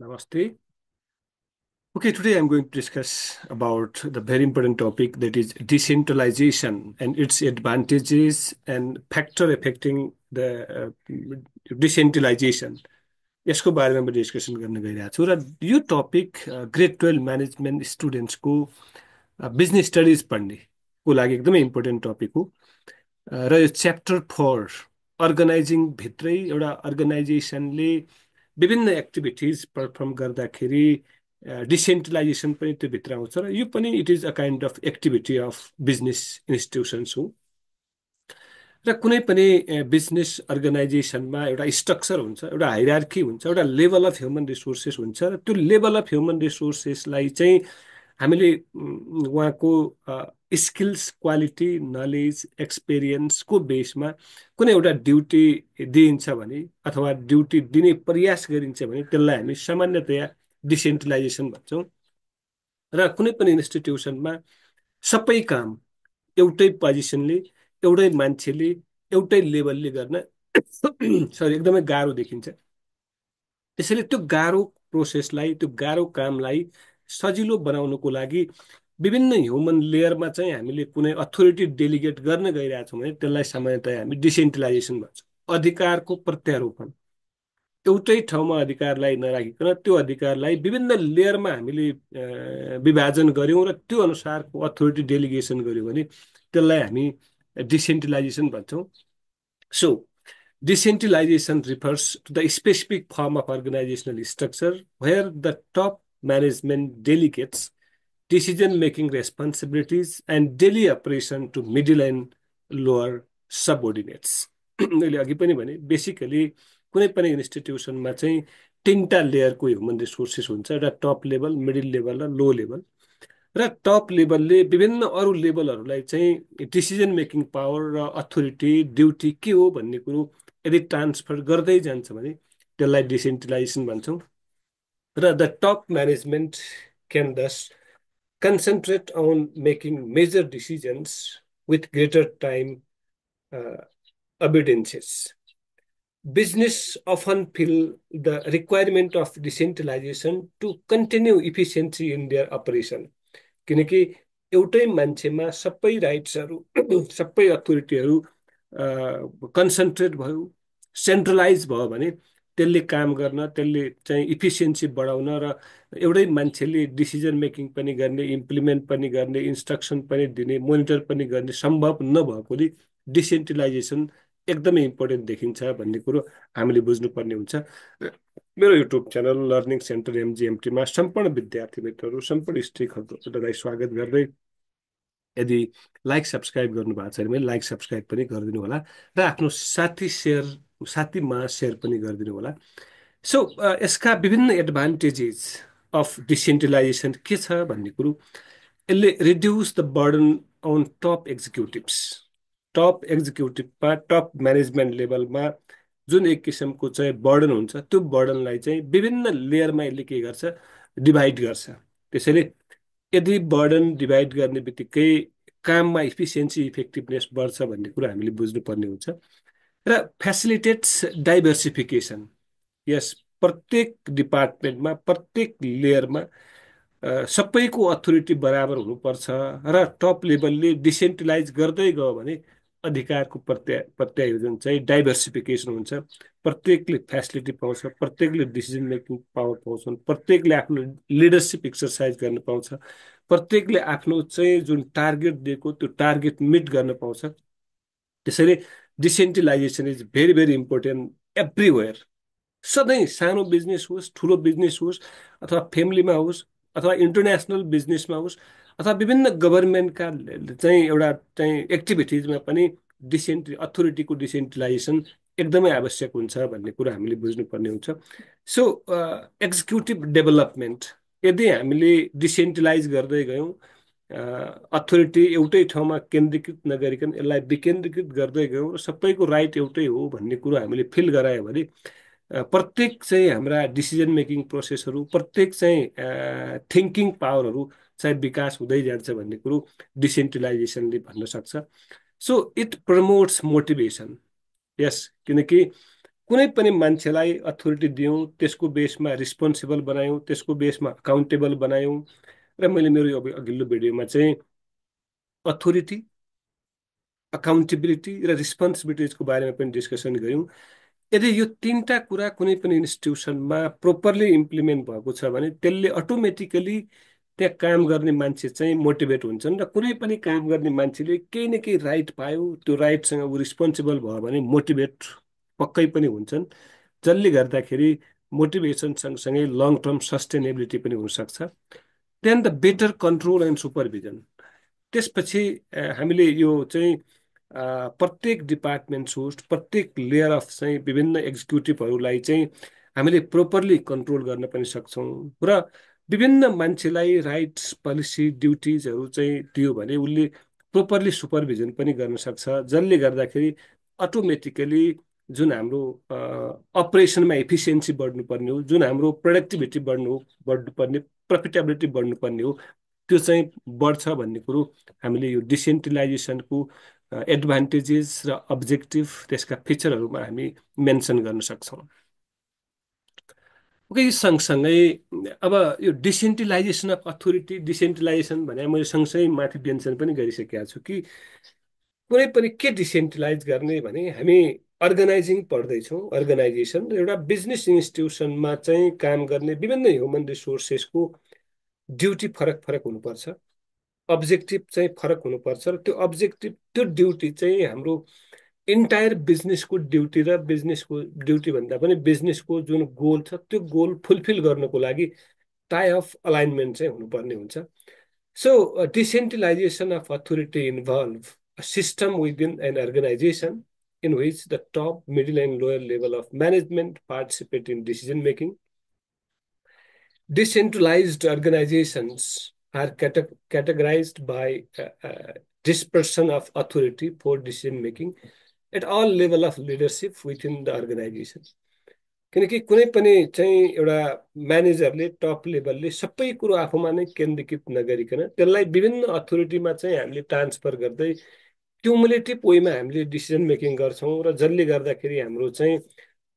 Namaste. Okay, today I'm going to discuss about the very important topic that is decentralization and its advantages and factor affecting the decentralization. यसको बारेमा म discussion गर्न गइरहेको छु र यो टपिक ग्रेड 12 म्यानेजमेन्ट स्टुडेन्ट्सको बिजनेस स्टडिज पढ्नेको लागि एकदमै इम्पोर्टेन्ट टपिक हो र यो च्याप्टर 4 अर्गनाइजिङ भित्रै एउटा अर्गनाइजेसनले विभिन्न एक्टिभिटिज पर्फर्म गर्दाखेरि डिसेन्ट्रलाइजेसन पनि त्यो भित्र आउँछ र यो पनि it is a kind of activity of business institutions हो र कुनै पनि बिजनेस अर्गनाइजेसनमा एउटा स्ट्रक्चर हुन्छ एउटा हाइरार्की हुन्छ एउटा लेभल अफ ह्युमन रिसोर्सेस हुन्छ र त्यो लेभल अफ ह्युमन रिसोर्सेसलाई चाहिँ हामीले उहाँको स्किल्स क्वालिटी नलेज एक्सपिरियन्सको बेसमा कुनै एउटा ड्युटी दिइन्छ भने अथवा ड्युटी दिने प्रयास गरिन्छ भने त्यसलाई हामी सामान्यतया डिसेन्ट्रलाइजेसन भन्छौँ र कुनै पनि इन्स्टिट्युसनमा सबै काम एउटै पोजिसनले एउटै मान्छेले एउटै लेभलले गर्न सरी एकदमै गाह्रो देखिन्छ त्यसैले त्यो गाह्रो प्रोसेसलाई त्यो गाह्रो कामलाई सजिलो बनाउनको लागि विभिन्न ह्युमन लेयरमा चाहिँ हामीले कुनै अथोरिटी डेलिगेट गर्न गइरहेछौँ भने त्यसलाई सामान्यतया हामी डिसेन्ट्रलाइजेसन भन्छौँ अधिकारको प्रत्यारोपण एउटै ठाउँमा अधिकारलाई नराखिकन त्यो अधिकारलाई विभिन्न लेयरमा हामीले विभाजन गऱ्यौँ र त्यो अनुसारको अथोरिटी डेलिगेसन गर्यौँ भने त्यसलाई हामी डिसेन्ट्रलाइजेसन भन्छौँ so decentralization refers to the specific form of organizational structure where the top management delegates decision-making responsibilities and daily operation to middle and lower subordinates. मैले अघि पनि भने बेसिकली कुनै पनि इन्स्टिट्युसनमा चाहिँ तीनटा लेयरको ह्युमन रिसोर्सेस हुन्छ एउटा टप लेभल मिडल लेभल र लो लेभल र टप लेभलले विभिन्न अरू लेभलहरूलाई चाहिँ डिसिजन मेकिङ पावर र अथोरिटी ड्युटी के हो भन्ने कुरो यदि ट्रान्सफर गर्दै जान्छ भने त्यसलाई डिसेन्ट्रलाइजेसन भन्छौँ र द टप म्यानेजमेन्ट क्यान दस concentrate on making major decisions with greater time abundances. Business often feel the requirement of decentralization to continue efficiency in their operation. किनकि एउटै मान्छेमा सबै राइट्सहरू सबै अथोरिटीहरू कन्सन्ट्रेट भयो सेन्ट्रलाइज भयो भने त्यसले काम गर्न त्यसले चाहिँ इफिसियन्सी बढाउन र एउटै मान्छेले डिसिजन मेकिङ पनि गर्ने इम्प्लिमेन्ट पनि गर्ने इन्स्ट्रक्सन पनि दिने मोनिटर पनि गर्ने सम्भव नभएकोले डिसेन्ट्रलाइजेसन एकदमै इम्पोर्टेन्ट देखिन्छ भन्ने कुरो हामीले बुझ्नुपर्ने हुन्छ मेरो युट्युब च्यानल लर्निङ सेन्टर एमजिएमटीमा सम्पूर्ण विद्यार्थी मित्रहरू सम्पूर्ण स्टेकहोल्डरलाई स्वागत गर्दै यदि लाइक सब्सक्राइब गर्नुभएको छैन भने लाइक सब्सक्राइब पनि गरिदिनु होला र आफ्नो साथीमा सेयर पनि गरिदिनु होला सो यसका विभिन्न एडभान्टेजेस अफ डिसेन्ट्रलाइजेसन के छ भन्ने कुरो यसले reduce the burden on top एक्जिक्युटिभमा टप म्यानेजमेन्ट लेभलमा जुन एक किसिमको चाहिँ बर्डन हुन्छ त्यो बर्डनलाई चाहिँ विभिन्न लेयरमा यसले के गर्छ डिभाइड गर्छ त्यसैले यदि बर्डन डिभाइड गर्ने बित्तिकै काममा इफिसियन्सी इफेक्टिभनेस बढ्छ भन्ने कुरा हामीले बुझ्नुपर्ने हुन्छ र फेसिलिटेट्स डाइभर्सिफिकेसन यस प्रत्येक डिपार्टमेन्टमा प्रत्येक लेयरमा सबैको अथोरिटी बराबर हुनुपर्छ र टप लेभलले डिसेन्ट्रलाइज गर्दै गयो भने अधिकारको प्रत्यायोजन चाहिँ डाइभर्सिफिकेसन हुन्छ प्रत्येकले फेसिलिटी पाउँछ प्रत्येकले डिसिजन मेकिङ पावर पाउँछन् प्रत्येकले आफ्नो लिडरसिप एक्सर्साइज गर्न पाउँछ प्रत्येकले आफ्नो चाहिँ जुन टार्गेट दिएको त्यो टार्गेट मिट गर्न पाउँछ त्यसैले decentralisation is very very important everywhere सधैँ सानो बिजनेस होस् ठुलो बिजनेस होस् अथवा फ्यामिलीमा होस् अथवा इन्टरनेसनल बिजनेसमा होस् अथवा विभिन्न गभर्मेन्टका चाहिँ एउटा चाहिँ एक्टिभिटिजमा पनि अथोरिटीको डिसेन्ट्रलाइजेसन एकदमै आवश्यक हुन्छ भन्ने कुरा हामीले बुझ्नुपर्ने हुन्छ सो एक्जिक्युटिभ डेभलपमेन्ट यदि हामीले डिसेन्ट्रलाइज गर्दै गयौँ अथोरिटी एउटै ठाउँमा केन्द्रीकृत नगरिकन यसलाई विकेन्द्रीकृत गर्दै गयौँ र सबैको राइट एउटै हो भन्ने कुरो हामीले फिल गरायो भने प्रत्येक चाहिँ हाम्रा डिसिजन मेकिङ प्रोसेसहरू प्रत्येक चाहिँ थिङ्किङ पावरहरू चाहिँ विकास हुँदै जान्छ भन्ने कुरो डिसेन्ट्रलाइजेसनले भन्न सक्छ सो इट प्रमोट्स मोटिभेसन यस किनकि कुनै पनि मान्छेलाई अथोरिटी दियौँ, त्यसको बेसमा रिस्पोन्सिबल बनायौँ, त्यसको बेसमा अकाउन्टेबल बनायौँ। र मैले मेरो यो अघिल्लो भिडियोमा चाहिँ अथोरिटी, अकाउन्टेबिलिटी र रिस्पोन्सिबिलिटिजको बारेमा पनि डिस्कसन गऱ्यौँ। यदि यो तिनवटा कुरा कुनै पनि इन्स्टिट्युसनमा प्रोपरली इम्प्लिमेन्ट भएको छ भने त्यसले अटोमेटिकली त्यहाँ काम गर्ने मान्छे चाहिँ मोटिभेट हुन्छन्, र कुनै पनि काम गर्ने मान्छेले केही न केही राइट पायो, त्यो राइटसँग ऊ रिस्पोन्सिबल भयो भने मोटिभेट पक्कै पनि हुन्छन्। जसले गर्दाखेरि मोटिभेसन सँगसँगै लङ टर्म सस्टेनेबिलिटी पनि हुनसक्छ। Then the better control and supervision. त्यसपछि हामीले यो चाहिँ प्रत्येक डिपार्टमेन्ट होस्ट, प्रत्येक लेयर अफ चाहिँ विभिन्न एक्जिक्युटिभहरूलाई चाहिँ हामीले प्रोपरली कन्ट्रोल गर्न पनि सक्छौँ, र विभिन्न मान्छेलाई राइट्स, पोलिसी, ड्युटिजहरू चाहिँ दियो भने उसले प्रोपरली सुपरभिजन पनि गर्न सक्छ, जसले गर्दाखेरि अटोमेटिकली जुन हाम्रो अपरेसनमा एफिसियन्सी बढ्नुपर्ने हो, जुन हाम्रो प्रोडक्टिभिटी बढ्नुपर्ने, प्रफिटेबिलिटी बढ्नुपर्ने हो, त्यो चाहिँ बढ्छ भन्ने कुरो हामीले यो डिसेन्ट्रलाइजेसनको एडभान्टेजेस र अब्जेक्टिभ, त्यसका फिचरहरूमा हामी मेन्सन गर्न सक्छौँ। ओके, सँगसँगै अब यो डिसेन्ट्रलाइजेसन अफ अथोरिटी, डिसेन्ट्रलाइजेसन भने मैले सँगसँगै माथि मेन्सन पनि गरिसकेका छु कि कुनै पनि के डिसेन्ट्रलाइज गर्ने भने हामी अर्गनाइजिङ पढ्दैछौँ, अर्गनाइजेसन र एउटा बिजनेस इन्स्टिट्युसनमा चाहिँ काम गर्ने विभिन्न ह्युमन रिसोर्सेसको ड्युटी फरक फरक हुनुपर्छ, अब्जेक्टिभ चाहिँ फरक हुनुपर्छ, र त्यो अब्जेक्टिभ, त्यो ड्युटी चाहिँ हाम्रो इन्टायर बिजनेसको ड्युटी र बिजनेसको ड्युटी भन्दा पनि बिजनेसको जुन गोल छ त्यो गोल फुलफिल गर्नको लागि टाइ अफ अलाइनमेन्ट चाहिँ हुनुपर्ने हुन्छ। So decentralisation of authority involve a system within an organization in which the top, middle, and lower level of management participate in decision making. Decentralized organizations are categorized by dispersion of authority for decision making at all level of leadership within the organization. किनकि कुनै पनि चाहिँ एउटा म्यानेजरले, top लेभलले सबै कुरो आफूमा नै केन्द्रीकृत नगरिकन त्यसलाई विभिन्न अथोरिटीमा चाहिँ हामीले ट्रान्सफर गर्दै क्युमुलेटिभ वेमा हामीले डिसिजन मेकिङ गर्छौँ, र जसले गर्दाखेरि हाम्रो चाहिँ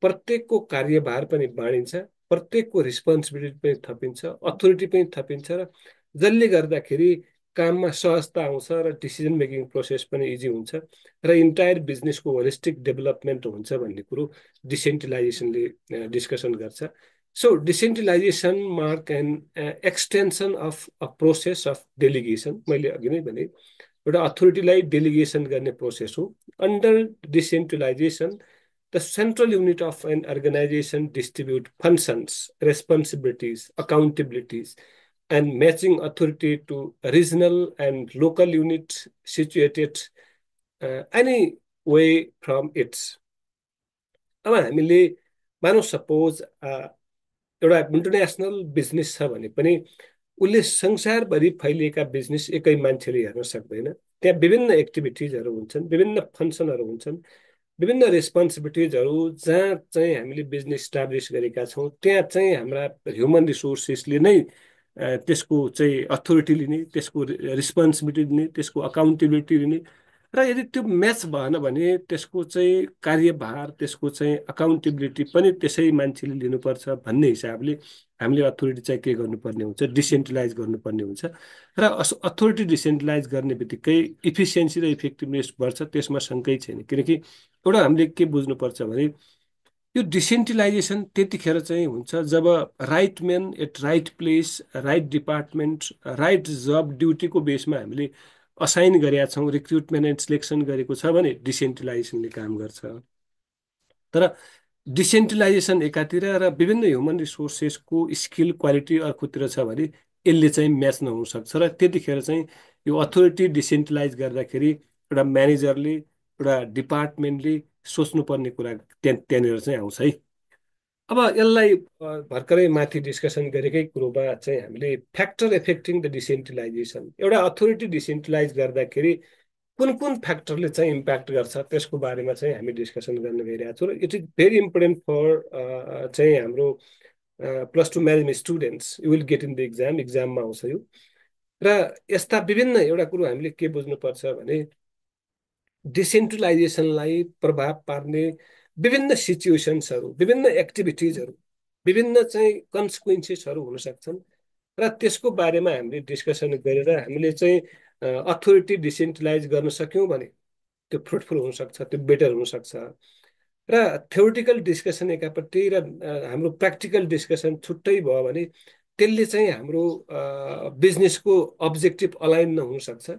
प्रत्येकको कार्यभार पनि बाँडिन्छ, प्रत्येकको रिस्पोन्सिबिलिटी पनि थपिन्छ, अथोरिटी पनि थपिन्छ, र जसले गर्दाखेरि काममा सहजता आउँछ र डिसिजन मेकिङ प्रोसेस पनि इजी हुन्छ, र इन्टायर बिजनेसको होलिस्टिक डेभलपमेन्ट हुन्छ भन्ने कुरो डिसेन्ट्रलाइजेसनले डिस्कसन गर्छ। So decentralisation mark and extension of a process of delegation. मैले अघि नै भने एउटा अथोरिटीलाई डेलिगेसन गर्ने प्रोसेस हो। Under decentralisation the central unit of an organization distribute functions, responsibilities, accountabilities, and matching authority to regional and local units situated any way from its. अब हामीले मानव सपोज एउटा इन्टरनेसनल बिजनेस छ भने पनि उसले संसारभरि फैलिएका बिजनेस एकै मान्छेले हेर्न सक्दैन। त्यहाँ विभिन्न एक्टिभिटिजहरू हुन्छन्, विभिन्न फङ्सनहरू हुन्छन्, विभिन्न रेस्पोन्सिबिलिटिजहरू। जहाँ चाहिँ हामीले बिजनेस इस्टाब्लिस गरेका छौँ त्यहाँ चाहिँ हाम्रा ह्युमन रिसोर्सेसले नै त्यसको चाहिँ अथोरिटी लिने, त्यसको रिस्पोन्सिबिलिटी लिने, त्यसको अकाउन्टेबिलिटी लिने, र यदि त्यो म्याच भएन भने त्यसको चाहिँ कार्यभार, त्यसको चाहिँ अकाउन्टेबिलिटी पनि त्यसै मान्छेले लिनुपर्छ भन्ने हिसाबले हामीले अथोरिटी चाहिँ के गर्नुपर्ने हुन्छ, डिसेन्ट्रलाइज गर्नुपर्ने हुन्छ। र अथोरिटी डिसेन्ट्रलाइज गर्ने बित्तिकै इफिसियन्सी र इफेक्टिभनेस बढ्छ, त्यसमा शङ्कै छैन। किनकि एउटा हामीले के बुझ्नुपर्छ भने यो डिसेन्ट्रलाइजेसन त्यतिखेर चाहिँ हुन्छ जब right man at right place, right department, right जब ड्युटीको बेसमा हामीले असाइन गरेका छौँ, रिक्रुटमेन्ट एन्ड सिलेक्सन गरेको छ भने डिसेन्ट्रलाइजेसनले काम गर्छ। तर डिसेन्ट्रलाइजेसन एकातिर र विभिन्न ह्युमन रिसोर्सेसको स्किल क्वालिटी अर्कोतिर छ भने यसले चाहिँ म्याच नहुन सक्छ, र त्यतिखेर चाहिँ यो अथोरिटी डिसेन्ट्रलाइज गर्दाखेरि एउटा म्यानेजरले, एउटा डिपार्टमेन्टले सोच्नुपर्ने कुरा त्यहाँनिर चाहिँ आउँछ है। अब यसलाई भर्खरै माथि डिस्कसन गरेकै कुरोमा चाहिँ हामीले फ्याक्टर एफेक्टिङ द डिसेन्ट्रलाइजेसन, एउटा अथोरिटी डिसेन्ट्रलाइज गर्दाखेरि कुन कुन फ्याक्टरले चाहिँ इम्प्याक्ट गर्छ त्यसको बारेमा चाहिँ हामी डिस्कसन गर्न गइरहेको छौँ। र it is very important for चाहिँ हाम्रो plus two management students. You will get in the एक्जाममा आउँछ यो। र यस्ता विभिन्न एउटा कुरो हामीले के बुझ्नुपर्छ भने डिसेन्ट्रलाइजेसनलाई प्रभाव पार्ने विभिन्न सिचुएसन्सहरू, विभिन्न एक्टिभिटिजहरू, विभिन्न चाहिँ कन्सिक्वेन्सेसहरू हुन सक्छन् र त्यसको बारेमा हामीले डिस्कसन गरेर हामीले चाहिँ अथोरिटी डिसेन्ट्रलाइज गर्न सक्यौँ भने त्यो फ्रुटफुल हुनसक्छ, त्यो बेटर हुनसक्छ। र थ्योरिटिकल डिस्कसन एकापट्टि र हाम्रो प्र्याक्टिकल डिस्कसन छुट्टै भयो भने त्यसले चाहिँ हाम्रो बिजनेसको अब्जेक्टिभ अलाइन नहुन सक्छ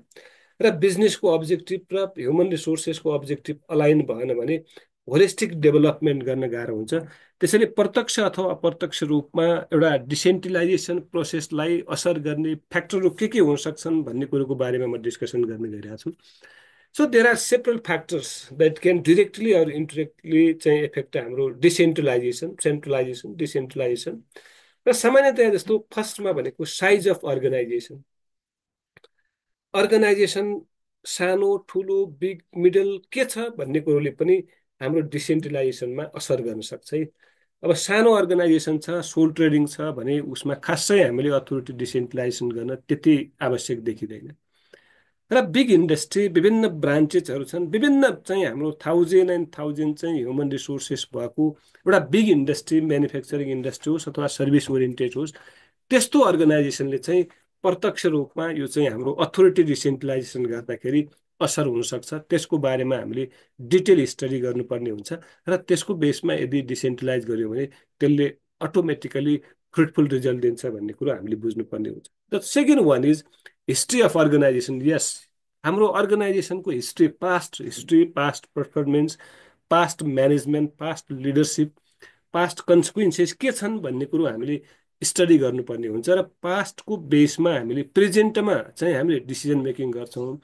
र बिजनेसको अब्जेक्टिभ र ह्युमन रिसोर्सेसको अब्जेक्टिभ अलाइन भएन भने होलिस्टिक डेभलपमेन्ट गर्न गाह्रो हुन्छ। त्यसैले प्रत्यक्ष अथवा अप्रत्यक्ष रूपमा एउटा डिसेन्ट्रलाइजेसन प्रोसेसलाई असर गर्ने फ्याक्टरहरू के हुन सक्छन् भन्ने कुरोको बारेमा म डिस्कसन गर्न गइरहेको छु। So there are several factors that can directly or indirectly चाहिँ इफेक्ट हाम्रो डिसेन्ट्रलाइजेसन, सेन्ट्रलाइजेसन, डिसेन्ट्रलाइजेसन। र सामान्यतया जस्तो फर्स्टमा भनेको साइज अफ अर्गनाइजेसन। अर्गनाइजेसन सानो, ठुलो, बिग, मिडल के छ भन्ने कुरोले पनि हाम्रो डिसेन्ट्रलाइजेसनमा असर गर्न सक्छ है। अब सानो अर्गनाइजेसन छ, सोल ट्रेडिङ छ भने उसमा खासै हामीले अथोरिटी डिसेन्ट्रलाइजेसन गर्न त्यति आवश्यक देखिँदैन। र बिग इन्डस्ट्री, विभिन्न ब्रान्चेसहरू छन्, विभिन्न चाहिँ हाम्रो थाउजन्ड एन्ड थाउजन्ड चाहिँ ह्युमन रिसोर्सेस भएको एउटा बिग इन्डस्ट्री, म्यानुफ्याक्चरिङ इन्डस्ट्री होस् अथवा सर्भिस ओरिएन्टेड होस्, त्यस्तो अर्गनाइजेसनले चाहिँ प्रत्यक्ष रूपमा यो चाहिँ हाम्रो अथोरिटी डिसेन्ट्रलाइजेसन गर्दाखेरि असर हुनसक्छ। त्यसको बारेमा हामीले डिटेल स्टडी गर्नुपर्ने हुन्छ र त्यसको बेसमा यदि डिसेन्ट्रलाइज गर्यो भने त्यसले अटोमेटिकली फ्रुटफुल रिजल्ट दिन्छ भन्ने कुरो हामीले बुझ्नुपर्ने हुन्छ। The second one is history of organisation. Yes, हाम्रो अर्गनाइजेसनको history, past history, past performance, past management, past leadership, past consequences के छन् भन्ने कुरो हामीले स्टडी गर्नुपर्ने हुन्छ र पास्टको बेसमा हामीले प्रेजेन्टमा चाहिँ हामीले डिसिजन मेकिङ गर्छौँ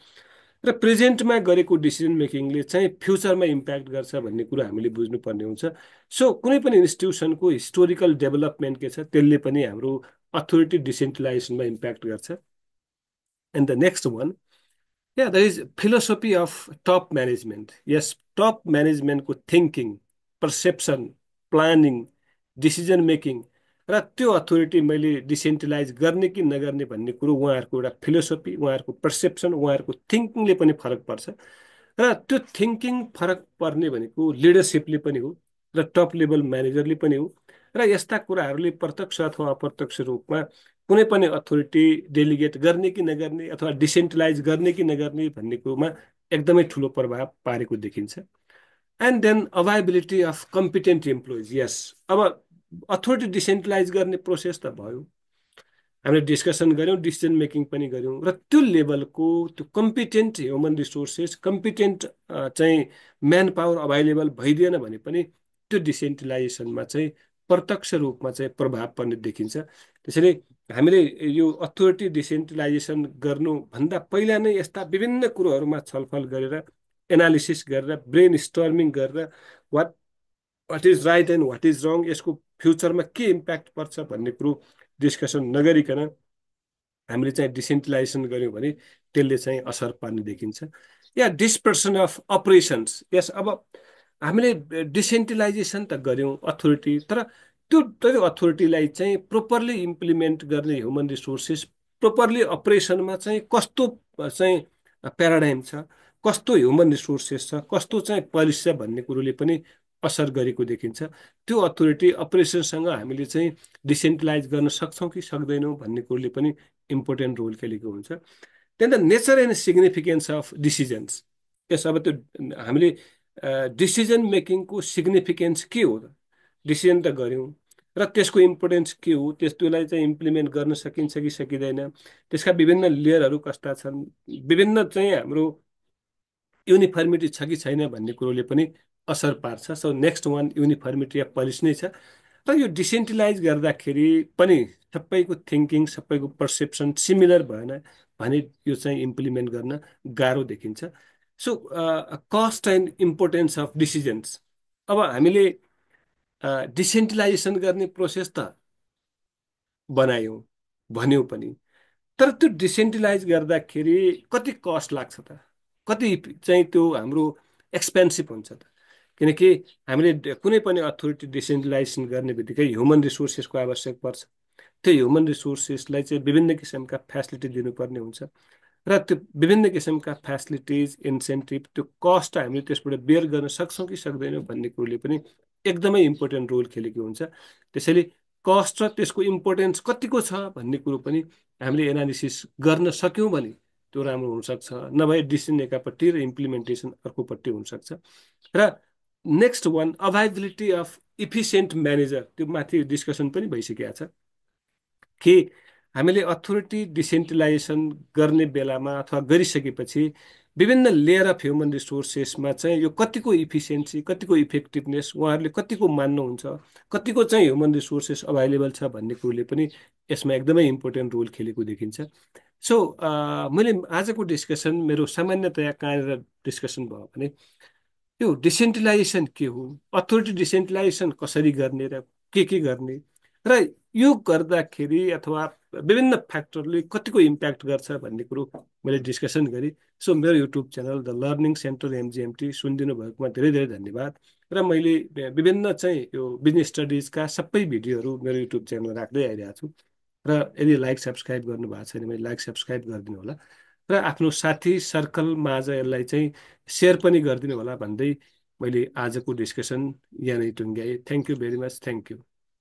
र प्रेजेन्टमा गरेको डिसिजन मेकिङले चाहिँ फ्युचरमा इम्प्याक्ट गर्छ भन्ने कुरो हामीले बुझ्नुपर्ने हुन्छ। सो कुनै पनि इन्स्टिट्युसनको हिस्टोरिकल डेभलपमेन्ट के छ त्यसले पनि हाम्रो अथोरिटी डिसेन्ट्रलाइजेसनमा इम्प्याक्ट गर्छ। And the next one, yeah, there is philosophy of top management. Yes, top management को thinking, perception, planning, decision making र त्यो अथोरिटी मैले डिसेन्ट्रलाइज गर्ने कि नगर्ने भन्ने कुरो उहाँहरूको एउटा फिलोसफी, उहाँहरूको पर्सेप्सन, उहाँहरूको थिङ्किङले पनि फरक पर्छ। र त्यो थिङ्किङ फरक पर्ने भनेको लिडरसिपले पनि हो र टप लेभल म्यानेजरले पनि हो र यस्ता कुराहरूले प्रत्यक्ष अथवा अप्रत्यक्ष रूपमा कुनै पनि अथोरिटी डेलिगेट गर्ने कि नगर्ने अथवा डिसेन्ट्रलाइज गर्ने कि नगर्ने भन्ने कुरोमा एकदमै ठुलो प्रभाव पारेको देखिन्छ। And then availability of competent employees. Yes, अब अथोरिटी डिसेन्ट्रलाइज गर्ने प्रोसेस त भयो, हामीले डिस्कसन गऱ्यौँ, डिसिजन मेकिङ पनि गऱ्यौँ र त्यो लेभलको त्यो कम्पिटेन्ट ह्युमन रिसोर्सेस, कम्पिटेन्ट चाहिँ म्यान पावर अभाइलेबल भइदिएन भने पनि त्यो डिसेन्ट्रलाइजेसनमा चाहिँ प्रत्यक्ष रूपमा चाहिँ प्रभाव पर्ने देखिन्छ। त्यसैले हामीले यो अथोरिटी डिसेन्ट्रलाइजेसन गर्नुभन्दा पहिला नै यस्ता विभिन्न कुरोहरूमा छलफल गरेर, एनालिसिस गरेर, ब्रेन स्टर्मिङ गरेर what what is right and what is wrong, यसको फ्युचरमा के इम्प्याक्ट पर्छ भन्ने कुरो डिस्कसन नगरिकन हामीले चाहिँ डिसेन्ट्रलाइजेसन गऱ्यौँ भने त्यसले चाहिँ असर पार्ने देखिन्छ। या डिस्पर्सन अफ अपरेसन्स। यस, अब हामीले डिसेन्ट्रलाइजेसन त गऱ्यौँ अथोरिटी, तर त्यो अथोरिटीलाई चाहिँ प्रोपरली इम्प्लिमेन्ट गर्ने ह्युमन रिसोर्सेस, प्रोपरली अपरेसनमा चाहिँ कस्तो चाहिँ प्याराडाइम छ, कस्तो ह्युमन रिसोर्सेस छ, कस्तो चाहिँ पोलिसी छ भन्ने कुरोले पनि असर गरेको देखिन्छ। त्यो अथोरिटी अपरेसनसँग हामीले चाहिँ डिसेन्ट्रलाइज गर्न सक्छौँ कि सक्दैनौँ भन्ने कुरोले पनि इम्पोर्टेन्ट रोल खेलेको हुन्छ। Then the nature and significance of decisions. Yes, अब त्यो हामीले डिसिजन मेकिङको सिग्निफिकेन्स के हो त, डिसिजन त गऱ्यौँ र त्यसको इम्पोर्टेन्स के हो, त्यसलाई चाहिँ इम्प्लिमेन्ट गर्न सकिन्छ कि सकिँदैन, त्यसका विभिन्न लेयरहरू कस्ता छन्, विभिन्न चाहिँ हाम्रो युनिफर्मिटी छ कि छैन भन्ने कुरोले पनि असर पार्छ। So next one uniformity of policy नै छ। र यो डिसेन्ट्रलाइज गर्दाखेरि पनि सबैको थिङ्किङ, सबैको पर्सेप्सन सिमिलर भएन भने यो चाहिँ इम्प्लिमेन्ट गर्न गाह्रो देखिन्छ। So cost and importance of decisions. अब हामीले डिसेन्ट्रलाइजेसन गर्ने प्रोसेस त बनायौँ, भन्यौँ पनि, तर त्यो डिसेन्ट्रलाइज गर्दाखेरि कति कस्ट लाग्छ त, कति चाहिँ त्यो हाम्रो एक्सपेन्सिभ हुन्छ त। किनकि हामीले कुनै पनि अथोरिटी डिसेन्ट्रलाइजेसन गर्ने बित्तिकै ह्युमन रिसोर्सेसको आवश्यक पर्छ। त्यो ह्युमन रिसोर्सेसलाई चाहिँ विभिन्न किसिमका फेसिलिटी दिनुपर्ने हुन्छ र त्यो विभिन्न किसिमका फेसिलिटिज इन्सेन्टिभ त्यो कस्ट हामीले त्यसबाट बेयर गर्न सक्छौँ कि सक्दैनौँ भन्ने कुरोले पनि एकदमै इम्पोर्टेन्ट रोल खेलेको हुन्छ। त्यसैले कस्ट र त्यसको इम्पोर्टेन्स कतिको छ भन्ने कुरो पनि हामीले एनालिसिस गर्न सक्यौँ भने त्यो राम्रो हुनसक्छ, नभए डिसिजन एकापट्टि र इम्प्लिमेन्टेसन अर्कोपट्टि हुनसक्छ। र next one availability of efficient manager, त्यो माथि डिस्कसन पनि भइसकेको छ कि हामीले अथोरिटी डिसेन्ट्रलाइजेसन गर्ने बेलामा अथवा गरिसकेपछि विभिन्न लेयर अफ ह्युमन रिसोर्सेसमा चाहिँ यो कतिको इफिसियन्सी कतिको इफेक्टिभनेस उहाँहरूले कतिको मान्नुहुन्छ, कतिको चाहिँ ह्युमन रिसोर्सेस अभाइलेबल छ भन्ने कुरोले पनि यसमा एकदमै इम्पोर्टेन्ट रोल खेलेको देखिन्छ। सो मैले आजको डिस्कसन मेरो सामान्यतया कहाँनिर डिस्कसन भयो भने यो डिसेन्ट्रलाइजेसन के हो, अथोरिटी डिसेन्ट्रलाइजेसन कसरी गर्ने र के गर्ने, र यो गर्दाखेरि अथवा विभिन्न फ्याक्टरले कतिको इम्प्याक्ट गर्छ भन्ने कुरो मैले डिस्कसन गरेँ। सो मेरो YouTube channel the learning centre MGMT सुनिदिनु भएकोमा धेरै धेरै धन्यवाद। र मैले विभिन्न चाहिँ यो बिजनेस स्टडिजका सबै भिडियोहरू मेरो युट्युब च्यानलमा राख्दै आइरहेको छु। र यदि लाइक सब्सक्राइब गर्नु भएको छैन भने लाइक सब्सक्राइब गरिदिनु होला र आफ्नो साथी सर्कलमा आज यसलाई चाहिँ सेयर पनि गरिदिनु होला भन्दै मैले आजको डिस्कसन यहाँनिर टुङ्ग्याएँ। Thank you very much, thank you.